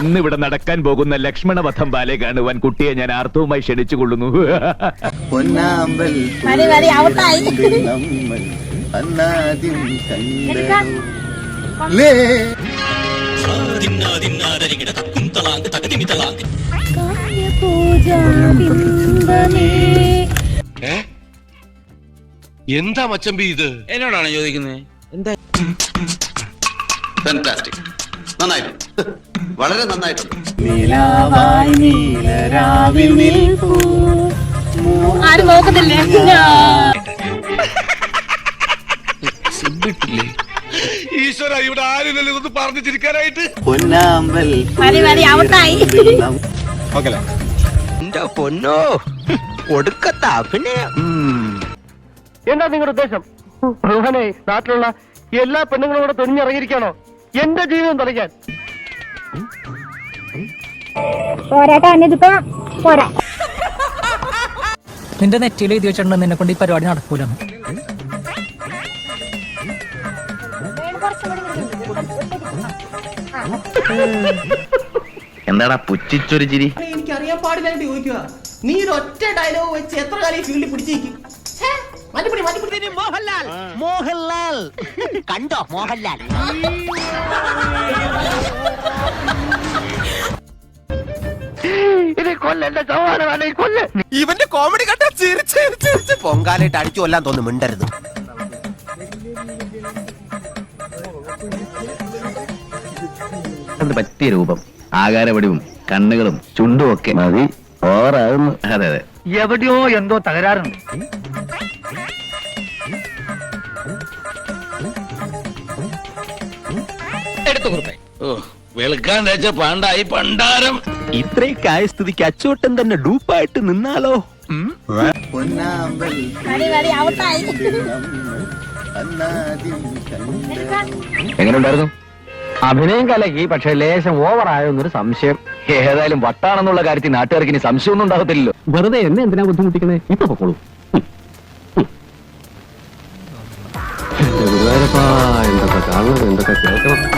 ഇന്നിവിടെ നടക്കാൻ പോകുന്ന ലക്ഷ്മണവധം ബാലെ കാണുവാൻ കുട്ടിയെ ഞാൻ ആർത്തവുമായി ക്ഷണിച്ചുകൊള്ളുന്നു. എന്താ മച്ചമ്പി ഇത്? എന്നോടാണ് ചോദിക്കുന്നത്? എന്താ? ഫാന്റാസ്റ്റിക്, നന്നായിട്ടുണ്ട്, വളരെ നന്നായിട്ടുണ്ട്. ആരും നോക്കുന്നില്ലേ? ഈശ്വര, ഇവിടെ ആരില്ലല്ലോ ഇതൊന്ന് പറഞ്ഞു ചിരിക്കാനായിട്ട്. പൊന്നോ, ഒടുക്കത്താ അഭിനയം. എന്താ നിങ്ങളുടെ ഉദ്ദേശം? ഭഗവാനെ, നാട്ടിലുള്ള എല്ലാ പെണ്ണുങ്ങളും കൂടെ തുനിഞ്ഞിറങ്ങിയിരിക്കണോ എന്റെ ജീവിതം തുടങ്ങാൻ? നിന്റെ നെറ്റിയിൽ എഴുതി വെച്ചിട്ടുണ്ട് നിന്നെ കൊണ്ട് ഈ പരിപാടി നടക്കൂല. എന്താടാ പുച്ഛിച്ചൊരു ചിരി? എനിക്കറിയാൻ പാടില്ലാണ്ട് ചോദിക്കുക. നീ ഒരു ഒറ്റ ഡയലോഗ് വെച്ച് എത്ര കാലം ഫീൽഡിൽ പിടിച്ചേക്കും? മോഹൻലാൽ, മോഹൻലാൽ കണ്ടോ? മോഹൻലാൽ ഇവന്റെ കോമഡി കണ്ട ചിരിച്ച് പൊങ്കാലായിട്ട് അടിച്ചു കൊല്ലാൻ തോന്നുന്നു. മിണ്ടരുത്. പറ്റിയ രൂപം, ആകാരവടിവും കണ്ണുകളും ചുണ്ടും ഒക്കെ മതി. ഓവറാകുന്നു. അതെ അതെ, എവിടെയോ എന്തോ തകരാറുണ്ട്. വെളുക്കാൻ തേച്ച പാണ്ടായി പണ്ടാരം. ഇത്രയൊക്കെ ആയ സ്ഥിതിക്ക് അച്ചോട്ടൻ തന്നെ ഡൂപ്പായിട്ട് നിന്നാലോ? എങ്ങനെയുണ്ടായിരുന്നു അഭിനയം? കലക്കി, പക്ഷെ ലേശം ഓവറായെന്നൊരു സംശയം. ഏതായാലും വട്ടാണെന്നുള്ള കാര്യത്തിൽ നാട്ടുകാർക്ക് ഇനി സംശയമൊന്നും ഉണ്ടാകത്തില്ലല്ലോ. വെറുതെ എന്നെ എന്തിനാ ബുദ്ധിമുട്ടിക്കുന്നത്? ഇപ്പൊ പൊക്കോളൂ. എന്തൊക്കെ കാണണം, എന്തൊക്കെ കേൾക്കണം.